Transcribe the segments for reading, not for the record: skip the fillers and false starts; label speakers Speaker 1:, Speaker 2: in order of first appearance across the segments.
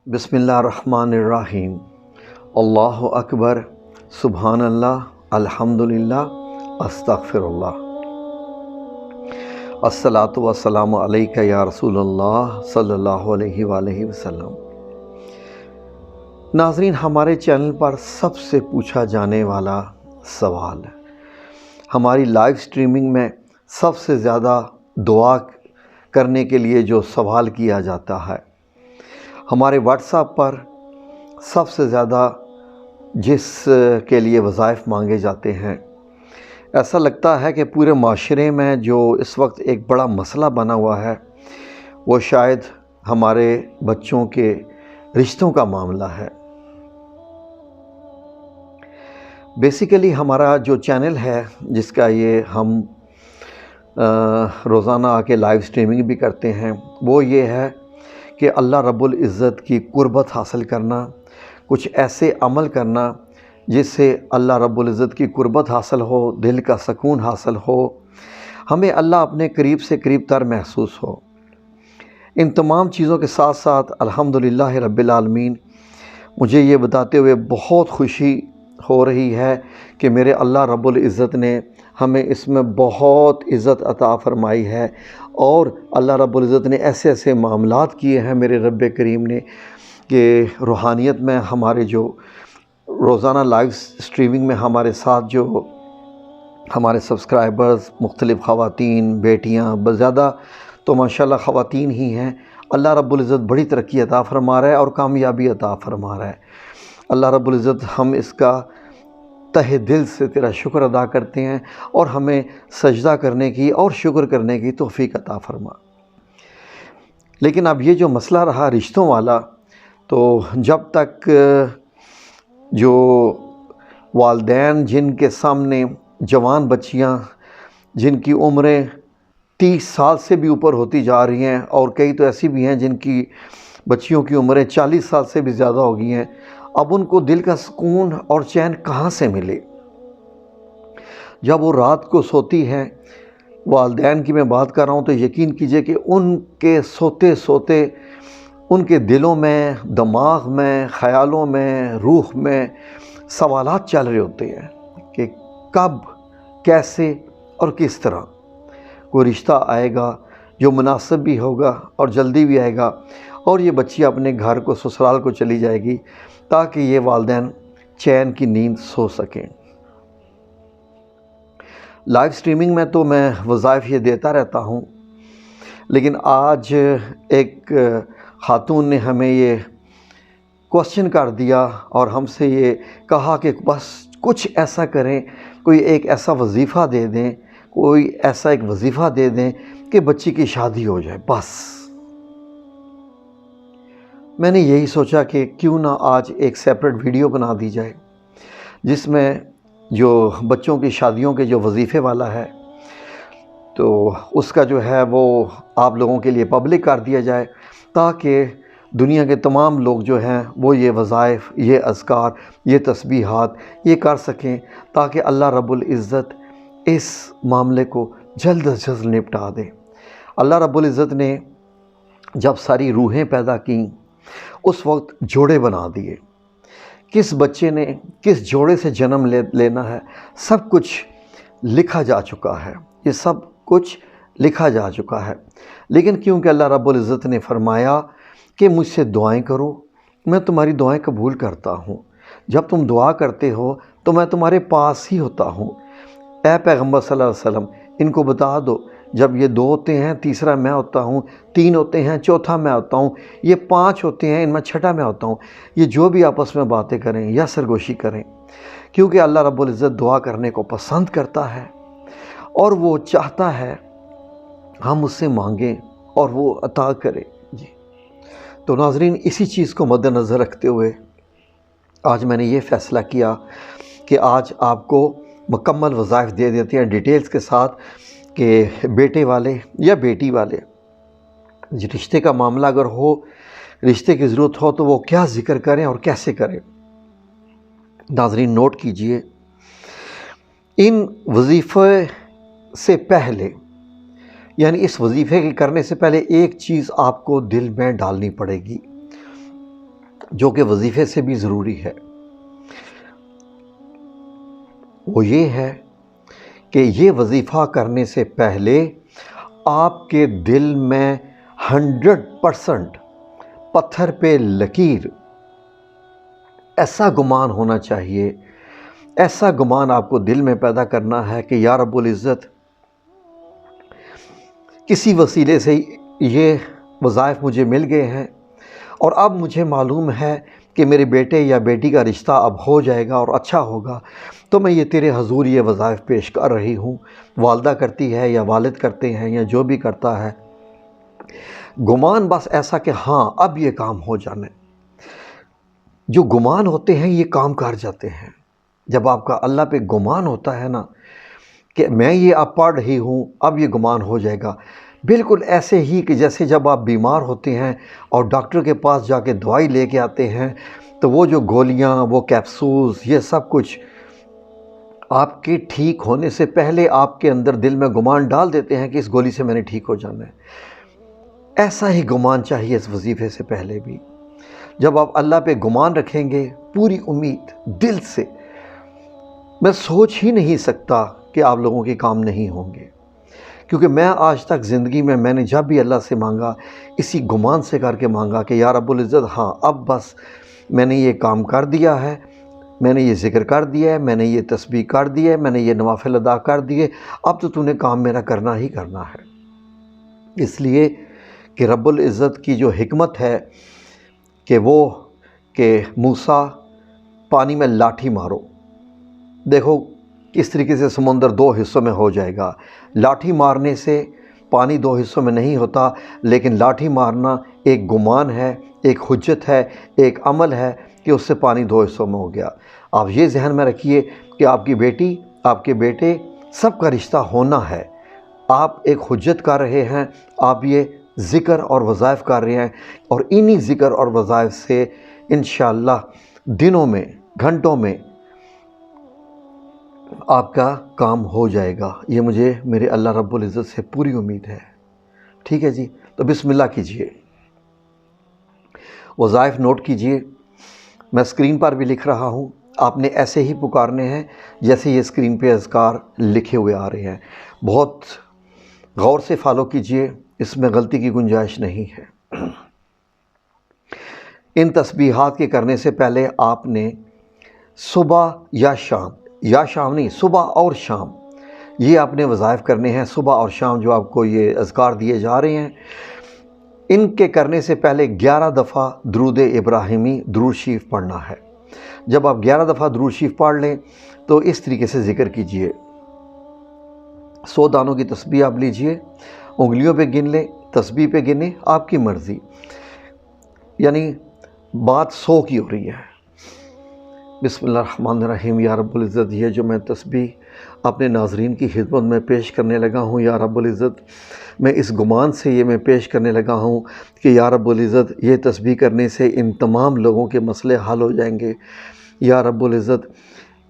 Speaker 1: بسم اللہ الرحمن الرحیم۔ اللہ اکبر، سبحان اللہ، الحمدللہ، استغفر اللہ۔ الصلاۃ والسلام علیک یا رسول اللہ صلی اللہ علیہ وآلہ وسلم۔ ناظرین، ہمارے چینل پر سب سے پوچھا جانے والا سوال، ہماری لائیو سٹریمنگ میں سب سے زیادہ دعا کرنے کے لیے جو سوال کیا جاتا ہے، ہمارے واٹس ایپ پر سب سے زیادہ جس کے لیے وظائف مانگے جاتے ہیں، ایسا لگتا ہے کہ پورے معاشرے میں جو اس وقت ایک بڑا مسئلہ بنا ہوا ہے وہ شاید ہمارے بچوں کے رشتوں کا معاملہ ہے۔ بیسیکلی ہمارا جو چینل ہے، جس کا یہ ہم روزانہ آ کے لائیو سٹریمنگ بھی کرتے ہیں، وہ یہ ہے کہ اللہ رب العزت کی قربت حاصل کرنا، کچھ ایسے عمل کرنا جس سے اللہ رب العزت کی قربت حاصل ہو، دل کا سکون حاصل ہو، ہمیں اللہ اپنے قریب سے قریب تر محسوس ہو۔ ان تمام چیزوں کے ساتھ ساتھ الحمدللہ رب العالمین، مجھے یہ بتاتے ہوئے بہت خوشی ہو رہی ہے کہ میرے اللہ رب العزت نے ہمیں اس میں بہت عزت عطا فرمائی ہے، اور اللہ رب العزت نے ایسے ایسے معاملات کیے ہیں میرے رب کریم نے کہ روحانیت میں ہمارے جو روزانہ لائیو سٹریمنگ میں ہمارے ساتھ جو ہمارے سبسکرائبرز، مختلف خواتین، بیٹیاں، بس زیادہ تو ماشاءاللہ خواتین ہی ہیں، اللہ رب العزت بڑی ترقی عطا فرما رہا ہے اور کامیابی عطا فرما رہا ہے۔ اللہ رب العزت، ہم اس کا تہ دل سے تیرا شکر ادا کرتے ہیں، اور ہمیں سجدہ کرنے کی اور شکر کرنے کی توفیق عطا فرما۔ لیکن اب یہ جو مسئلہ رہا رشتوں والا، تو جب تک جو والدین جن کے سامنے جوان بچیاں جن کی عمریں 30 سال سے بھی اوپر ہوتی جا رہی ہیں، اور کئی تو ایسی بھی ہیں جن کی بچیوں کی عمریں 40 سال سے بھی زیادہ ہو گئی ہیں، اب ان کو دل کا سکون اور چین کہاں سے ملے؟ جب وہ رات کو سوتی ہیں، والدین کی میں بات کر رہا ہوں، تو یقین کیجئے کہ ان کے سوتے سوتے ان کے دلوں میں، دماغ میں، خیالوں میں، روح میں سوالات چل رہے ہوتے ہیں کہ کب، کیسے اور کس طرح کوئی رشتہ آئے گا جو مناسب بھی ہوگا اور جلدی بھی آئے گا، اور یہ بچی اپنے گھر کو، سسرال کو چلی جائے گی، تاکہ یہ والدین چین کی نیند سو سکیں۔ لائیو سٹریمنگ میں تو میں وظائف یہ دیتا رہتا ہوں، لیکن آج ایک خاتون نے ہمیں یہ کوسچن کر دیا اور ہم سے یہ کہا کہ بس کچھ ایسا کریں، کوئی ایک ایسا وظیفہ دے دیں، کوئی ایسا ایک وظیفہ دے دیں کہ بچی کی شادی ہو جائے بس۔ میں نے یہی سوچا کہ کیوں نہ آج ایک سیپریٹ ویڈیو بنا دی جائے، جس میں جو بچوں کی شادیوں کے جو وظیفے والا ہے، تو اس کا جو ہے وہ آپ لوگوں کے لیے پبلک کر دیا جائے، تاکہ دنیا کے تمام لوگ جو ہیں وہ یہ وظائف، یہ اذکار، یہ تسبیحات یہ کر سکیں، تاکہ اللہ رب العزت اس معاملے کو جلد از جلد نپٹا دے۔ اللہ رب العزت نے جب ساری روحیں پیدا کیں، اس وقت جوڑے بنا دیے۔ کس بچے نے کس جوڑے سے جنم لینا ہے، سب کچھ لکھا جا چکا ہے، یہ سب کچھ لکھا جا چکا ہے۔ لیکن کیونکہ اللہ رب العزت نے فرمایا کہ مجھ سے دعائیں کرو، میں تمہاری دعائیں قبول کرتا ہوں، جب تم دعا کرتے ہو تو میں تمہارے پاس ہی ہوتا ہوں۔ اے پیغمبر صلی اللہ علیہ وسلم، ان کو بتا دو، جب یہ 2 ہوتے ہیں تیسرا میں ہوتا ہوں، 3 ہوتے ہیں چوتھا میں ہوتا ہوں، یہ 5 ہوتے ہیں ان میں چھٹا میں ہوتا ہوں۔ یہ جو بھی آپس میں باتیں کریں یا سرگوشی کریں، کیونکہ اللہ رب العزت دعا کرنے کو پسند کرتا ہے، اور وہ چاہتا ہے ہم اس سے مانگیں اور وہ عطا کرے۔ جی تو ناظرین، اسی چیز کو مد نظر رکھتے ہوئے آج میں نے یہ فیصلہ کیا کہ آج آپ کو مکمل وظائف دے دیتے ہیں ڈیٹیلز کے ساتھ، کہ بیٹے والے یا بیٹی والے رشتے کا معاملہ اگر ہو، رشتے کی ضرورت ہو، تو وہ کیا ذکر کریں اور کیسے کریں۔ ناظرین نوٹ کیجئے، ان وظیفے سے پہلے، یعنی اس وظیفے کے کرنے سے پہلے ایک چیز آپ کو دل میں ڈالنی پڑے گی، جو کہ وظیفے سے بھی ضروری ہے، وہ یہ ہے کہ یہ وظیفہ کرنے سے پہلے آپ کے دل میں 100% پتھر پہ لکیر ایسا گمان ہونا چاہیے، ایسا گمان آپ کو دل میں پیدا کرنا ہے کہ یا رب العزت کسی وسیلے سے یہ وظائف مجھے مل گئے ہیں، اور اب مجھے معلوم ہے کہ میرے بیٹے یا بیٹی کا رشتہ اب ہو جائے گا اور اچھا ہوگا، تو میں یہ تیرے حضور یہ وظائف پیش کر رہی ہوں۔ والدہ کرتی ہے یا والد کرتے ہیں یا جو بھی کرتا ہے، گمان بس ایسا کہ ہاں اب یہ کام ہو جانے۔ جو گمان ہوتے ہیں یہ کام کر جاتے ہیں۔ جب آپ کا اللہ پہ گمان ہوتا ہے نا کہ میں یہ اب پڑھ رہی ہوں، اب یہ گمان ہو جائے گا، بالکل ایسے ہی کہ جیسے جب آپ بیمار ہوتے ہیں اور ڈاکٹر کے پاس جا کے دوائی لے کے آتے ہیں، تو وہ جو گولیاں، وہ کیپسولز، یہ سب کچھ آپ کے ٹھیک ہونے سے پہلے آپ کے اندر دل میں گمان ڈال دیتے ہیں کہ اس گولی سے میں نے ٹھیک ہو جانا ہے۔ ایسا ہی گمان چاہیے اس وظیفے سے پہلے بھی۔ جب آپ اللہ پہ گمان رکھیں گے پوری امید دل سے، میں سوچ ہی نہیں سکتا کہ آپ لوگوں کے کام نہیں ہوں گے، کیونکہ میں آج تک زندگی میں نے جب بھی اللہ سے مانگا اسی گمان سے کر کے مانگا کہ یا رب العزت ہاں اب بس میں نے یہ کام کر دیا ہے، میں نے یہ ذکر کر دیا ہے، میں نے یہ تسبیح کر دی ہے، میں نے یہ نوافل ادا کر دیے، اب تو نے کام میرا کرنا ہی کرنا ہے۔ اس لیے کہ رب العزت کی جو حکمت ہے کہ وہ کہ موسیٰ پانی میں لاٹھی مارو، دیکھو کس طریقے سے سمندر 2 حصوں میں ہو جائے گا۔ لاٹھی مارنے سے پانی 2 حصوں میں نہیں ہوتا، لیکن لاٹھی مارنا ایک گمان ہے، ایک حجت ہے، ایک عمل ہے کہ اس سے پانی 2 حصوں میں ہو گیا۔ آپ یہ ذہن میں رکھیے کہ آپ کی بیٹی، آپ کے بیٹے، سب کا رشتہ ہونا ہے۔ آپ ایک حجت کر رہے ہیں، آپ یہ ذکر اور وظائف کر رہے ہیں، اور انہی ذکر اور وظائف سے انشاءاللہ دنوں میں، گھنٹوں میں آپ کا کام ہو جائے گا۔ یہ مجھے میرے اللہ رب العزت سے پوری امید ہے۔ ٹھیک ہے جی، تو بسم اللہ کیجئے، وظائف نوٹ کیجئے۔ میں اسکرین پر بھی لکھ رہا ہوں، آپ نے ایسے ہی پکارنے ہیں جیسے یہ اسکرین پہ اذکار لکھے ہوئے آ رہے ہیں۔ بہت غور سے فالو کیجئے، اس میں غلطی کی گنجائش نہیں ہے۔ ان تسبیحات کے کرنے سے پہلے آپ نے صبح یا شام نہیں، صبح اور شام یہ آپ نے وظائف کرنے ہیں۔ صبح اور شام جو آپ کو یہ اذکار دیے جا رہے ہیں، ان کے کرنے سے پہلے 11 دفعہ درود ابراہیمی درود شریف پڑھنا ہے۔ جب آپ 11 دفعہ درود شریف پڑھ لیں تو اس طریقے سے ذکر کیجئے۔ 100 دانوں کی تسبیح آپ لیجئے، انگلیوں پہ گن لیں، تسبیح پہ گنیں، آپ کی مرضی، یعنی بات 100 کی ہو رہی ہے۔ بسم اللہ الرحمن الرحیم۔ یا رب العزت یہ جو میں تسبیح اپنے ناظرین کی خدمت میں پیش کرنے لگا ہوں، یا رب العزت میں اس گمان سے یہ میں پیش کرنے لگا ہوں کہ یا رب العزت یہ تسبیح کرنے سے ان تمام لوگوں کے مسئلے حل ہو جائیں گے۔ یا رب العزت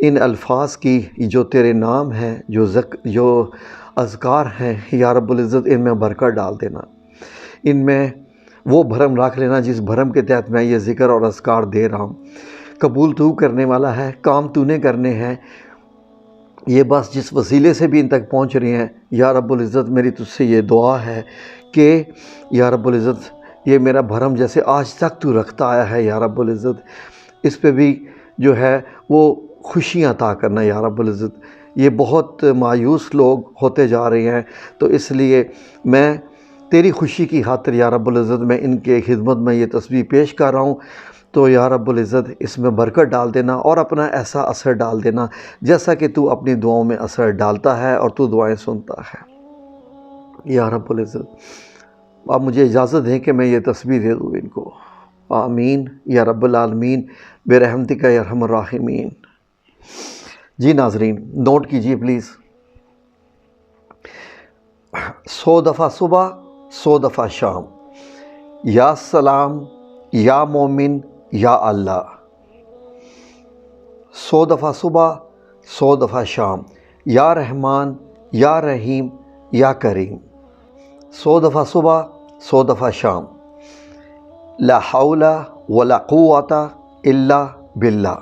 Speaker 1: ان الفاظ کی جو تیرے نام ہیں، جو اذکار ہیں، یا رب العزت ان میں برکت ڈال دینا، ان میں وہ بھرم رکھ لینا جس بھرم کے تحت میں یہ ذکر اور اذکار دے رہا ہوں۔ قبول تو کرنے والا ہے، کام تو نے کرنے ہیں، یہ بس جس وسیلے سے بھی ان تک پہنچ رہے ہیں، یا رب العزت میری تجھ سے یہ دعا ہے کہ یا رب العزت یہ میرا بھرم جیسے آج تک تو رکھتا آیا ہے، یا رب العزت اس پہ بھی جو ہے وہ خوشیاں عطا کرنا، یا رب العزت۔ یہ بہت مایوس لوگ ہوتے جا رہے ہیں، تو اس لیے میں تیری خوشی کی خاطر یا رب العزت میں ان کے خدمت میں یہ تسبیح پیش کر رہا ہوں، تو یا رب العزت اس میں برکت ڈال دینا اور اپنا ایسا اثر ڈال دینا جیسا کہ تو اپنی دعاؤں میں اثر ڈالتا ہے اور تو دعائیں سنتا ہے، یا رب العزت۔ آپ مجھے اجازت دیں کہ میں یہ تسبیح دے دوں ان کو۔ آمین یا رب العالمین برحمتک یا ارحم الراحمین۔ جی ناظرین نوٹ کیجئے پلیز، 100 دفعہ صبح، 100 دفعہ شام، یا سلام، یا مومن، یا اللہ۔ 100 دفعہ صبح، 100 دفعہ شام، یا رحمان، یا رحیم، یا کریم۔ 100 دفعہ صبح، 100 دفعہ شام، لا حول ولا قوت الا باللہ،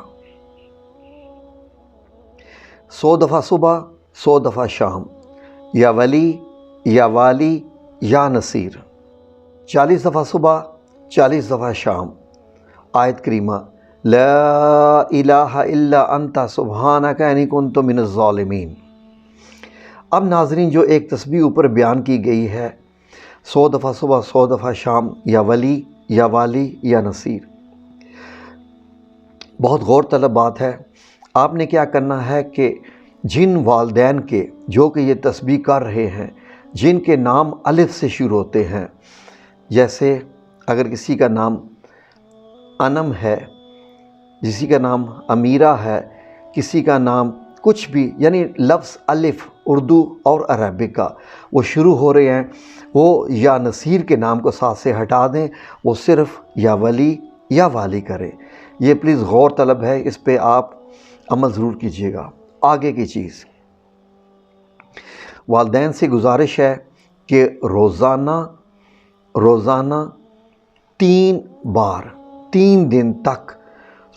Speaker 1: 100 دفعہ صبح 100 دفعہ شام، یا ولی یا والی یا نصیر، 40 دفعہ صبح 40 دفعہ شام۔ آیت کریمہ لا الہ الا انت سبحانک انی کنت من الظالمین۔ اب ناظرین، جو ایک تسبیح اوپر بیان کی گئی ہے، 100 دفعہ صبح 100 دفعہ شام، یا ولی یا والی یا نصیر، بہت غور طلب بات ہے۔ آپ نے کیا کرنا ہے کہ جن والدین کے جو کہ یہ تسبیح کر رہے ہیں، جن کے نام الف سے شروع ہوتے ہیں، جیسے اگر کسی کا نام انم ہے، کسی کا نام امیرہ ہے، کسی کا نام کچھ بھی، یعنی لفظ الف اردو اور عربک کا وہ شروع ہو رہے ہیں، وہ یا نصیر کے نام کو ساتھ سے ہٹا دیں، وہ صرف یا ولی یا والی کریں۔ یہ پلیز غور طلب ہے، اس پہ آپ عمل ضرور کیجیے گا۔ آگے کی چیز، والدین سے گزارش ہے کہ روزانہ 3 بار 3 دن تک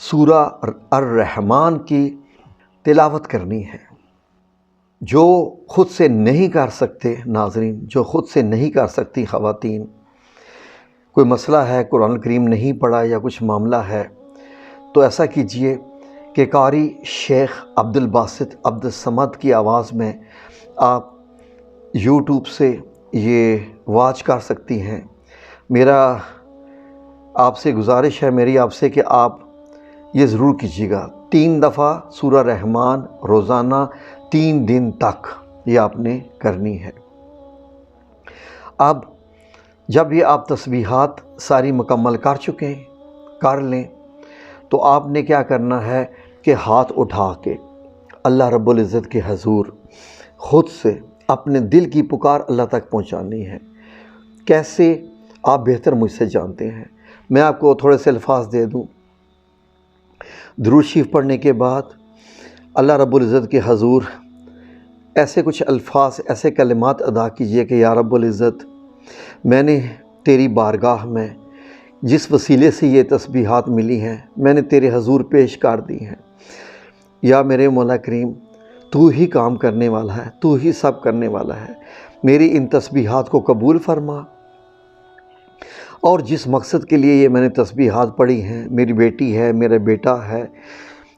Speaker 1: سورہ الرحمن کی تلاوت کرنی ہے۔ جو خود سے نہیں کر سکتے ناظرین، جو خود سے نہیں کر سکتی خواتین، کوئی مسئلہ ہے، قرآن کریم نہیں پڑھا یا کچھ معاملہ ہے، تو ایسا کیجئے کہ قاری شیخ عبدالباسط عبدالصمد کی آواز میں آپ یوٹیوب سے یہ واچ کر سکتی ہیں۔ میرا آپ سے گزارش ہے، میری آپ سے، کہ آپ یہ ضرور کیجیے گا، 3 دفعہ سورہ رحمان روزانہ 3 دن تک یہ آپ نے کرنی ہے۔ اب جب یہ آپ تسبیحات ساری مکمل کر چکے ہیں، کر لیں، تو آپ نے کیا کرنا ہے کہ ہاتھ اٹھا کے اللہ رب العزت کے حضور خود سے اپنے دل کی پکار اللہ تک پہنچانی ہے۔ کیسے؟ آپ بہتر مجھ سے جانتے ہیں، میں آپ کو تھوڑے سے الفاظ دے دوں۔ درود شریف پڑھنے کے بعد اللہ رب العزت کے حضور ایسے کچھ الفاظ، ایسے کلمات ادا کیجئے کہ یا رب العزت، میں نے تیری بارگاہ میں جس وسیلے سے یہ تسبیحات ملی ہیں، میں نے تیرے حضور پیش کر دی ہیں۔ یا میرے مولا کریم، تو ہی کام کرنے والا ہے، تو ہی سب کرنے والا ہے، میری ان تسبیحات کو قبول فرما، اور جس مقصد کے لیے یہ میں نے تسبیحات پڑھی ہیں، میری بیٹی ہے، میرا بیٹا ہے،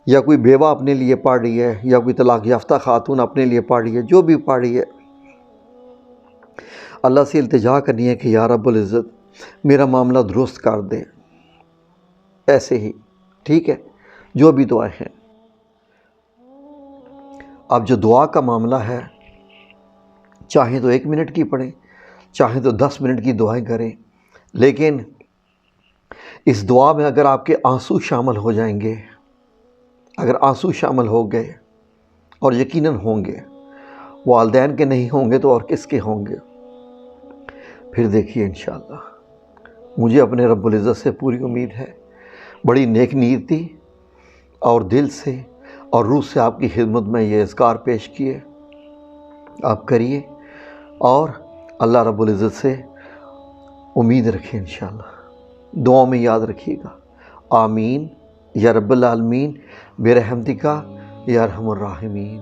Speaker 1: یا کوئی بیوہ اپنے لیے پڑھ رہی ہے، یا کوئی طلاق یافتہ خاتون اپنے لیے پڑھ رہی ہے، جو بھی پڑھ رہی ہے، اللہ سے التجا کرنی ہے کہ یا رب العزت میرا معاملہ درست کر دے۔ ایسے ہی، ٹھیک ہے، جو بھی دعائیں ہیں۔ اب جو دعا کا معاملہ ہے، چاہیں تو 1 منٹ کی پڑھیں، چاہیں تو 10 منٹ کی دعائیں کریں، لیکن اس دعا میں اگر آپ کے آنسو شامل ہو جائیں گے، اگر آنسو شامل ہو گئے، اور یقیناً ہوں گے، والدین کے نہیں ہوں گے تو اور کس کے ہوں گے، پھر دیکھیے انشاءاللہ، مجھے اپنے رب العزت سے پوری امید ہے، بڑی نیک نیتی اور دل سے اور روح سے آپ کی خدمت میں یہ اذکار پیش کیے، آپ کریے اور اللہ رب العزت سے امید رکھیں انشاءاللہ۔ دعاؤں میں یاد رکھیے گا۔ آمین یا رب العالمین برحمتک یا ارحم الراحمین۔